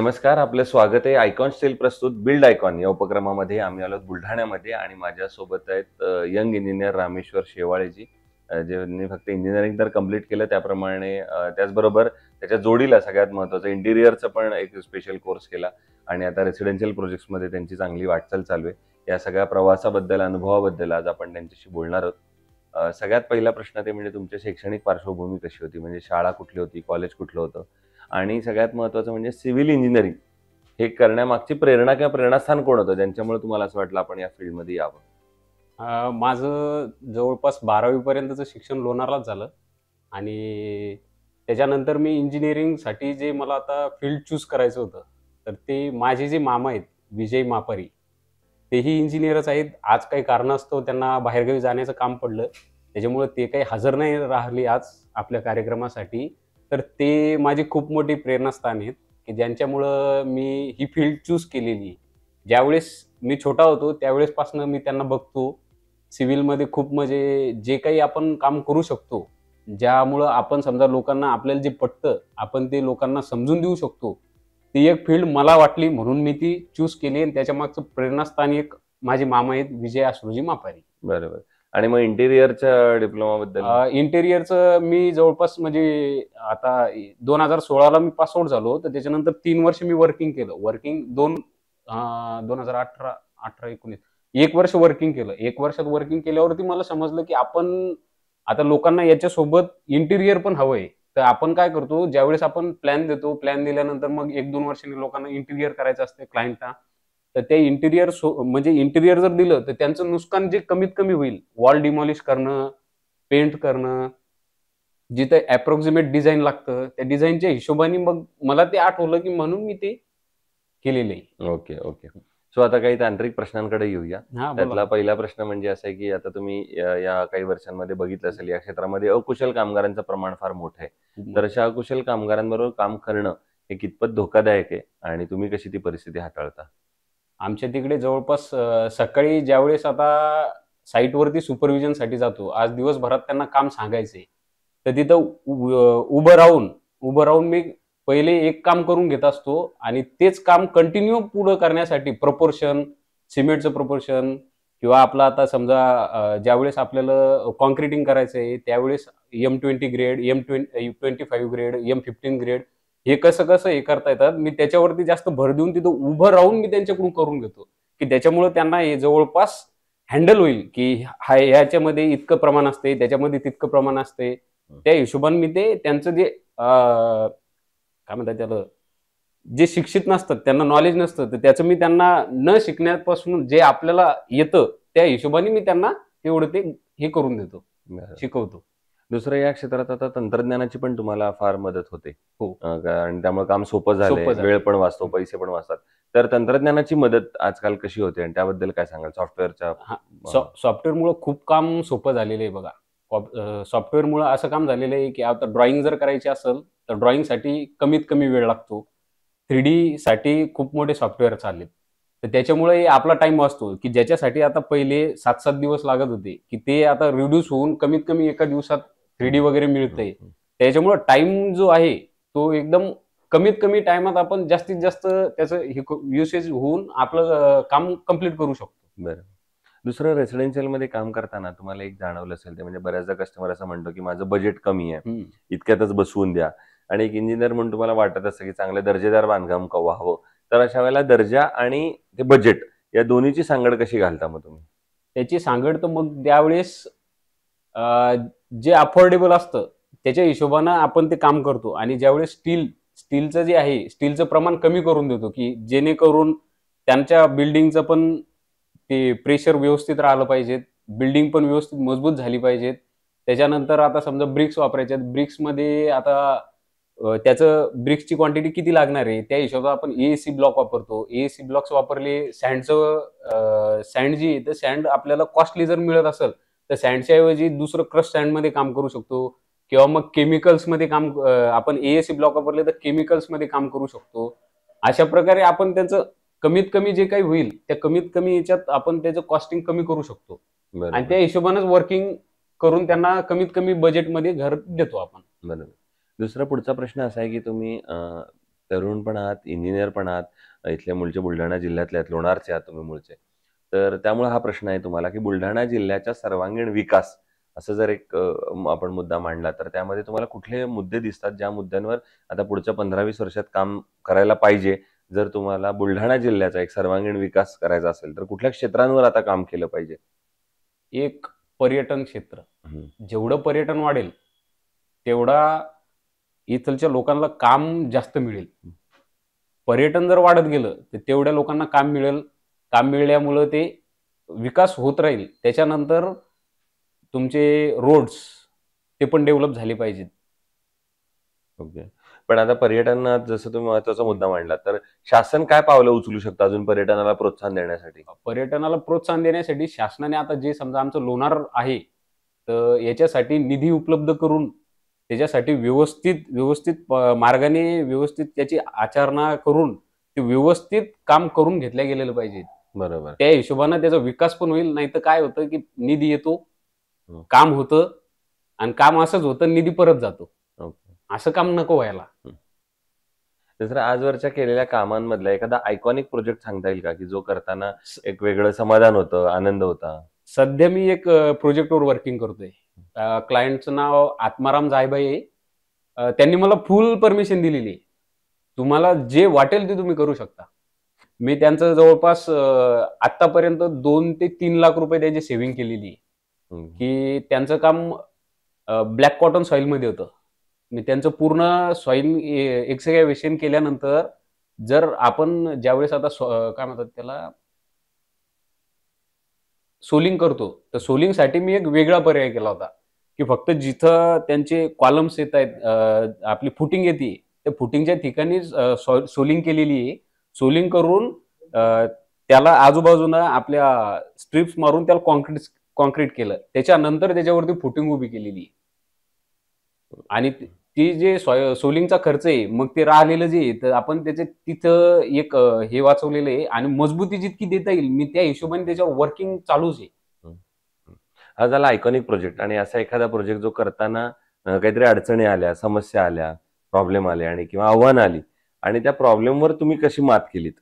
नमस्कार, आपलं स्वागत आहे. आयकॉन स्टील प्रस्तुत बिल्ड आयकॉन या उपक्रमामध्ये आम्ही आलो बुलढाण्यामध्ये आणि माझ्यासोबत आहेत यंग इंजिनियर रामेश्वर शेवाळेजी, ज्यांनी फक्त इंजिनिअरिंग तर कंप्लीट केलं, त्याप्रमाणे त्याचबरोबर त्याच्या जोडीला सगळ्यात महत्त्वाचं इंटिरियरचं पण एक स्पेशल कोर्स केला आणि आता रेसिडेन्शियल प्रोजेक्ट्समध्ये त्यांची चांगली वाटचाल चालू आहे. या सगळ्या प्रवासाबद्दल, अनुभवाबद्दल आज आपण त्यांच्याशी बोलणार आहोत. सगळ्यात पहिला प्रश्न ते म्हणजे तुमची शैक्षणिक पार्श्वभूमी कशी होती? म्हणजे शाळा कुठली होती? कॉलेज कुठलं होतं? आणि सगळ्यात महत्त्वाचं म्हणजे सिव्हिल इंजिनिअरिंग हे करण्यामागची प्रेरणा किंवा प्रेरणास्थान कोण होतं, ज्यांच्यामुळे तुम्हाला असं वाटलं आपण या फील्डमध्ये यावं? माझं जवळपास 12वी पर्यंतचं शिक्षण लोणारलाच झालं आणि त्याच्यानंतर मी इंजिनिअरिंगसाठी जे मला आता फील्ड चूज करायचं होतं, तर ते माझे जे मामा आहेत, विजय मापारी, तेही इंजिनिअरच आहेत. आज काही कारणास्तव त्यांना बाहेरगावी जाण्याचं काम पडलं. त्याच्यामुळे ते काही हजर नाही राहिले आज आपल्या कार्यक्रमासाठी. तर ते माझी खूप मोठी प्रेरणास्थान आहेत, की ज्यांच्यामुळं मी ही फील्ड चूज केलेली आहे. ज्यावेळेस मी छोटा होतो त्यावेळेसपासून मी त्यांना बघतो. सिव्हिलमध्ये खूप म्हणजे जे काही आपण काम करू शकतो, ज्यामुळं आपण समजा लोकांना आपल्याला जे पटतं, आपण ते लोकांना समजून देऊ शकतो. ती एक फील्ड मला वाटली म्हणून मी ती चूज केली आणि त्याच्यामागचं प्रेरणास्थान एक माझे मामा आहेत विजय आसुरजी मापारी. बरोबर. आणि मग इंटिरियरच्या डिप्लोमाबद्दल? इंटेरियरचं मी जवळपास म्हणजे आता 2016ला मी पास आउट झालो, तर त्याच्यानंतर 3 वर्ष मी वर्किंग केलं. 2018-19 1 वर्ष वर्किंग केलं. 1 वर्षात वर्किंग केल्यावरती मला समजलं, की आपण आता लोकांना याच्यासोबत इंटिरियर पण हवंय. तर आपण काय करतो, ज्यावेळेस आपण प्लॅन देतो, प्लॅन दिल्यानंतर मग 1-2 वर्षांनी लोकांना इंटिरियर करायचं असते क्लायंटला. तर ते इंटिरियर म्हणजे इंटिरियर जर दिलं, तर त्यांचं नुकसान जे कमीत कमी होईल, वॉल डिमॉलिश करणं, पेंट करणं, जिथं अप्रॉक्सिमेट डिझाइन लागतं, त्या डिझाइनच्या हिशोबाने मग मला ते आठवलं, की म्हणून मी ते केलेलं आहे. Okay, okay. सो आता काही तांत्रिक प्रश्नांकडे येऊया. हां, बोला. त्यातला पहिला प्रश्न म्हणजे असा आहे, की आता तुम्ही या काही वर्षांमध्ये बघितलं असेल, या क्षेत्रामध्ये अकुशल कामगारांचं प्रमाण फार मोठं आहे. तर अशा अकुशल कामगारांबरोबर काम करणं हे कितपत धोकादायक आहे आणि तुम्ही कशी ती परिस्थिती हाताळता? आमच्या तिकडे जवळपास सकाळी ज्यावेळेस आता साईटवरती सुपरव्हिजनसाठी जातो, आज दिवसभरात त्यांना काम सांगायचंय. तर तिथं उभं राहून मी पहिले एक काम करून घेत असतो आणि तेच काम कंटिन्यू पुढं करण्यासाठी सिमेंटचं प्रपोर्शन किंवा आपलं आता समजा ज्यावेळेस आपल्याला काँक्रिटिंग करायचंय, त्यावेळेस M20 grade, M25 grade, M15 grade हे कसं हे करता येतात. मी त्याच्यावरती जास्त भर देऊन तिथं उभं राहून मी त्यांच्याकडून करून घेतो, की त्याच्यामुळे त्यांना हे जवळपास हँडल होईल, की ह्याच्यामध्ये इतकं प्रमाण असते, त्याच्यामध्ये तितकं प्रमाण असते. त्या हिशोबाने मी ते त्यांचं जे काय म्हणतात त्याला, जे शिक्षित नसतात, त्यांना नॉलेज नसतं, तर त्याचं मी त्यांना न शिकण्यापासून जे आपल्याला येतं, त्या हिशोबाने मी त्यांना तेवढं ते हे करून देतो, बरं. शिकवतो. दुसरं, या क्षेत्रात आता तंत्रज्ञानाची पण तुम्हाला फार मदत होते. हो. आणि त्यामुळे काम सोपं झालंय, सोपं झालं. वेळ पण वाचतो, पैसे पण वाचतात. तर तंत्रज्ञानाची मदत आजकाल कशी होते आणि त्याबद्दल काय सांगाल? सॉफ्टवेअरच्या सॉफ्टवेअरमुळं खूप काम सोपं झालेलं आहे बघा. सॉफ्टवेअरमुळं असं काम झालेलं आहे, की आता ड्रॉइंग जर करायची असेल, तर ड्रॉइंगसाठी कमीत कमी वेळ लागतो. 3D साठी खूप मोठे सॉफ्टवेअर चाललेत. तर त्याच्यामुळे आपला टाईम वाचतो, की ज्याच्यासाठी आता पहिले 7-7 दिवस लागत होते, की ते आता रिड्यूस होऊन कमीत कमी एका दिवसात 3D वगैरे मिळतंय. त्याच्यामुळं टाईम जो आहे, तो एकदम कमीत कमी टाईमात आपण जास्तीत जास्त त्याचं युसेज होऊन आपलं काम कंप्लीट करू शकतो. बरं. दुसरं, रेसिडेन्शियलमध्ये काम करताना तुम्हाला एक जाणवलं असेल, ते म्हणजे बऱ्याचदा कस्टमर असं म्हणतो, की माझं बजेट कमी आहे, इतक्यातच बसवून द्या. आणि एक इंजिनियर म्हणून तुम्हाला वाटत असतं, की चांगलं दर्जेदार बांधकाम व्हावं. तर अशा वेळेला दर्जा आणि ते बजेट या दोन्हीची सांगड कशी घालता मग तुम्ही? त्याची सांगड तर मग त्यावेळेस जे अफोर्डेबल असतं त्याच्या हिशोबानं आपण ते काम करतो आणि ज्यावेळेस स्टीलचं जे आहे, स्टीलचं प्रमाण कमी करून देतो, की जेणेकरून त्यांच्या बिल्डिंगचं पण ते प्रेशर व्यवस्थित राहिलं पाहिजे, बिल्डिंग पण व्यवस्थित मजबूत झाली पाहिजेत. त्याच्यानंतर आता समजा ब्रिक्स वापरायचे आहेत, ब्रिक्समध्ये आता त्याचं ब्रिक्सची क्वांटिटी किती लागणार आहे, त्या हिशोबाने आपण ए-ए-सी ब्लॉक वापरतो. ए-ए-सी ब्लॉक्स वापरले, सँड जी आहे, तर सँड आपल्याला कॉस्टली जर मिळत असेल, तर सँडच्या ऐवजी दुसरं क्रश सँडमध्ये काम करू शकतो किंवा मग केमिकल्समध्ये आपण ए-ए-सी ब्लॉक वापरले तर केमिकल्समध्ये काम करू शकतो. अशा प्रकारे आपण त्याचं कमीत कमी जे काही होईल, त्या कमीत कमी याच्यात आपण त्याचं कॉस्टिंग कमी करू शकतो आणि त्या हिशोबानेच वर्किंग करून त्यांना कमीत कमी बजेटमध्ये घर देतो आपण. बरोबर. दुसरा पुढचा प्रश्न असा आहे, की तुम्ही तरुण पण आहात, इंजिनियर पण आहात, इथल्या मूळचे बुलढाणा जिल्ह्यातले आहेत, लोणारचे आहात तुम्ही मूळचे. तर त्यामुळे हा प्रश्न आहे तुम्हाला, की बुलढाणा जिल्ह्याचा सर्वांगीण विकास असं जर एक आपण मुद्दा मांडला, तर त्यामध्ये तुम्हाला कुठले मुद्दे दिसतात, ज्या मुद्द्यांवर आता पुढच्या 15-20 वर्षात काम करायला पाहिजे? जर तुम्हाला बुलढाणा जिल्ह्याचा एक सर्वांगीण विकास करायचा असेल, तर कुठल्या क्षेत्रांवर आता काम केलं पाहिजे? एक पर्यटन क्षेत्र. हं. जेवढं पर्यटन वाढेल, तेवढा इथलच्या लोकांना काम जास्त मिळेल. पर्यटन जर वाढत गेलं, तर तेवढ्या लोकांना काम मिळेल. काम मिळाल्यामुळं ते विकास होत राहील. त्याच्यानंतर तुमचे रोड्स ते पण डेव्हलप झाले पाहिजेत. ओके. पण आता पर्यटनात जसं तुम्ही महत्त्वाचा मुद्दा मांडलात, तर शासन काय पावलं उचलू शकतं अजून पर्यटनाला प्रोत्साहन देण्यासाठी? पर्यटनाला प्रोत्साहन देण्यासाठी शासनाने आता जे समजा आमचं लोणार आहे, तर याच्यासाठी निधी उपलब्ध करून त्याच्यासाठी व्यवस्थित व्यवस्थित मार्गाने व्यवस्थित त्याची आचरणा करून ते व्यवस्थित काम करून घेतल्या गेलेलं पाहिजे. बरोबर. त्या हिशोबानं त्याचा विकास पण होईल. नाहीतर काय होतं, की निधी येतो, हं. काम होतं आणि काम असंच होतं, निधी परत जातो. ओके. असं काम नको व्हायला. दुसरं आजवरच्या केलेल्या कामांमधला एखादा आयकॉनिक प्रोजेक्ट सांगता येईल का, की जो करताना एक वेगळं समाधान होतं, आनंद होता? सध्या मी एक प्रोजेक्टवर वर्किंग करतोय. क्लायंटचं नाव आत्माराम जायभाई आहे. त्यांनी मला फुल परमिशन दिलेली आहे. तुम्हाला जे वाटेल ते तुम्ही करू शकता. मी त्यांचं जवळपास आत्तापर्यंत 2 ते 3 लाख रुपये त्यांची सेव्हिंग केलेली आहे. हं. की त्यांचं काम ब्लॅक कॉटन सॉईलमध्ये होतं. मी त्यांचं पूर्ण सॉईल एक्सकॅव्हेशन केल्यानंतर जर आपण ज्यावेळेस आता काय म्हणतात त्याला सोलिंग करतो, तर सोलिंगसाठी मी एक वेगळा पर्याय केला होता, की फक्त जिथं त्यांचे कॉलम्स येत आहेत, आपली फुटिंग येते, त्या फुटिंगच्या ठिकाणी सोलिंग केलेली आहे. सोलिंग करून त्याला आजूबाजूनं आपल्या स्ट्रिप्स मारून त्याला काँक्रीट केलं. त्याच्यानंतर त्याच्यावरती फुटिंग उभी केलेली आहे. आणि ती जे सोलिंगचा खर्च आहे, मग ते राहिलेलं जे आहे, तर आपण त्याचे तिथं एक हे वाचवलेलं आहे आणि मजबुती जितकी देता येईल, मी त्या हिशोबाने त्याच्यावर वर्किंग चालूच आहे. हं. हं. हा झाला आयकॉनिक प्रोजेक्ट आणि असा एखादा प्रोजेक्ट जो करताना काहीतरी अडचणी आल्या, समस्या आल्या, प्रॉब्लेम आले आणि किंवा आव्हानं आली आणि त्या प्रॉब्लेमवर तुम्ही कशी मात केलीत?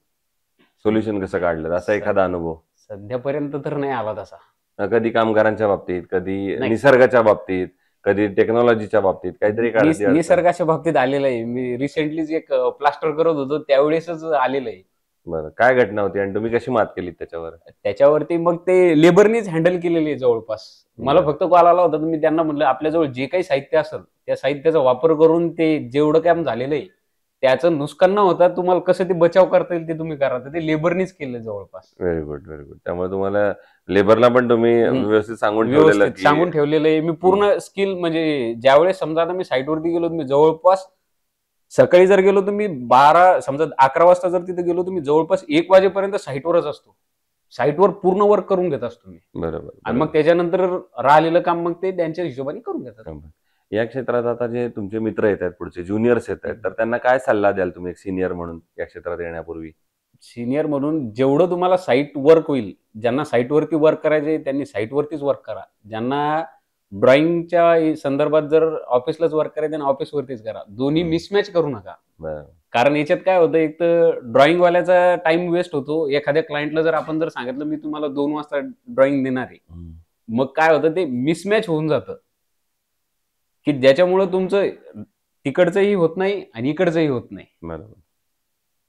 सोल्युशन कसं काढलं? असा एखादा अनुभव? सध्यापर्यंत तर नाही आला तसा. कधी कामगारांच्या बाबतीत, कधी नाही. निसर्गाच्या बाबतीत, कधी टेक्नॉलॉजीच्या बाबतीत काहीतरी काढती अडचण? निसर्गाच्या बाबतीत आलेलं आहे. मी रिसेंटलीच एक प्लास्टर करत होतो, त्यावेळेसच आलेलं आहे. बरं. काय घटना होती आणि तुम्ही कशी मात केलीत त्याच्यावर? त्याच्यावरती मग ते लेबरनीच हँडल केलेली आहे जवळपास. मला फक्त कॉल आला होता, तर मी त्यांना म्हटलं, "आपल्याजवळ जे काही साहित्य असेल, त्या साहित्याचा वापर करून ते जेवढं काम झालेलं आहे, त्याचं नुकसान न होता तुम्हाला कसं ते बचाव करता येईल ते तुम्ही करा." तर ते लेबरनीच केलं जवळपास. Very good, very good. त्यामुळे तुम्हाला लेबरला पण तुम्ही व्यवस्थित सांगून ठेवलेलं, व्यवस्थित की सांगून ठेवलेलं आहे. मी पूर्ण स्किल म्हणजे ज्यावेळेस समजा आता मी साईटवरती गेलो, मी जवळपास सकाळी जर गेलो तर मी 12 समजा 11 वाजता जर तिथे गेलो तर मी जवळपास 1 वाजेपर्यंत साईटवरच असतो. साईटवर पूर्ण वर्क करून घेत असतो मी. बरोबर, आणि मग बरोबर. त्याच्यानंतर राहिलेलं काम मग ते त्यांच्या हिशोबाने करून घेतात. बरोबर. या क्षेत्रात आता जे तुमचे मित्र येत आहेत, पुढचे ज्युनियर्स येत आहेत, तर त्यांना काय सल्ला द्याल तुम्ही एक सीनियर म्हणून या क्षेत्रात येण्यापूर्वी? सीनियर म्हणून जेवढं तुम्हाला साईट वर्क होईल, ज्यांना साईटवरती वर्क करायचे त्यांनी साईटवरतीच वर्क करा. ज्यांना ड्रॉइंगच्या संदर्भात जर ऑफिसलाच वर्क करायचं त्यांनी ऑफिसवरतीच करा. दोन्ही मिसमॅच करू नका. बरं. कारण याच्यात काय होतं, एक तर ड्रॉइंगवाल्याचा टाइम वेस्ट होतो. एखाद्या क्लायंटला जर आपण जर सांगितलं मी तुम्हाला 2 वाजता ड्रॉइंग देणार आहे. हं. मग काय होतं ते मिसमॅच होऊन जातं, की ज्याच्यामुळं तुमचं तिकडचंही होत नाही आणि इकडचंही होत नाही. बरोबर.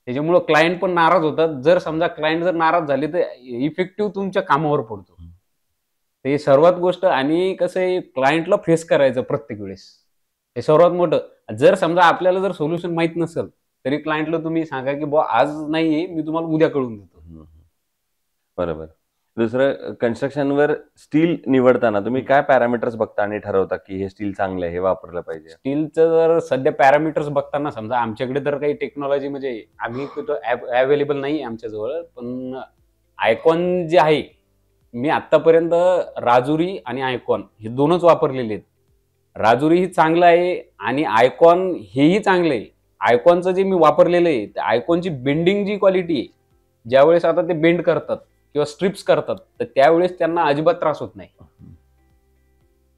त्याच्यामुळं क्लायंट पण नाराज होतात. जर समजा क्लायंट जर नाराज झाले तर इफेक्टिव्ह तुमच्या कामावर पडतो. हे सर्वात गोष्ट आणि कसं आहे क्लायंटला फेस करायचं प्रत्येक वेळेस. हे सर्वात मोठं. जर समजा आपल्याला जर सोल्युशन माहीत नसेल, तरी क्लायंटला तुम्ही सांगा, की बुवा आज नाहीये, मी तुम्हाला उद्या कळवून देतो. हं, हं. बरोबर. दुसरं कन्स्ट्रक्शनवर स्टील निवडताना तुम्ही काय पॅरामीटर्स बघता आणि ठरवता, की हे स्टील चांगलं आहे, हे वापरलं पाहिजे? स्टीलचं जर सध्या पॅरामीटर्स बघताना समजा आमच्याकडे तर काही टेक्नॉलॉजी म्हणजे आम्ही अवेलेबल नाही आहे आमच्याजवळ. पण आयकॉन जे आहे, मी आत्तापर्यंत राजुरी आणि आयकॉन हे 2च वापरलेले आहेत. राजुरी ही चांगलं आहे आणि आयकॉन हेही चांगलं आहे. आयकॉनचं जे मी वापरलेलं आहे, त्या आयकॉनची बेंडिंग जी क्वालिटी आहे, ज्यावेळेस आता ते बेंड करतात किंवा स्ट्रिप्स करतात, तर त्यावेळेस त्यांना अजिबात त्रास होत नाही.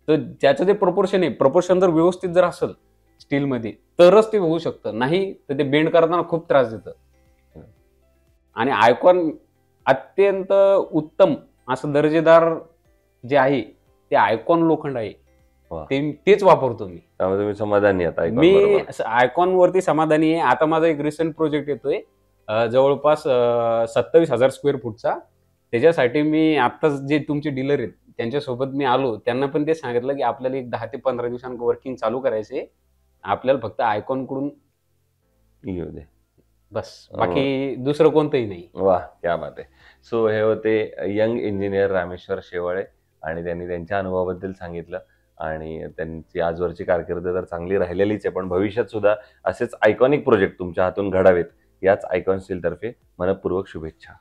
तर त्याचं जे प्रपोर्शन आहे, प्रपोर्शन जर व्यवस्थित जर असेल, स्टीलमध्ये तरच ते होऊ शकतं, नाही तर ते बेंड करताना खूप त्रास देतं. आणि आयकॉन अत्यंत उत्तम असं दर्जेदार जे आहे ते आयकॉन लोखंड आहे. वा. तेच वापरतो मी. त्यामुळे तुम्ही समाधानी आहात Icon मी बरोबर. आयकॉन वरती समाधानी आहे. आता माझा एक रिसेंट प्रोजेक्ट येतोय जवळपास 27,000 स्क्वेअर फूटचा. त्याच्यासाठी मी आत्ताच जे तुमचे डीलर आहेत त्यांच्यासोबत मी आलो. त्यांना पण ते सांगितलं की आपल्याला एक 10 ते 15 दिवसांत वर्किंग चालू करायचे. आपल्याला फक्त आयकॉन कडून येऊ दे. बस, बाकी दुसरं कोणतंही नाही. वा, क्या बात आहे. सो हे होते यंग इंजिनियर रामेश्वर शेवाळे आणि त्यांनी त्यांच्या अनुभवाबद्दल सांगितलं आणि त्यांची आजवरची कारकीर्द तर चांगली राहिलेलीच आहे, पण भविष्यात सुद्धा असेच आयकॉनिक प्रोजेक्ट तुमच्या हातून घडावेत याच आयकॉन स्टील तर्फे मनपूर्वक शुभेच्छा.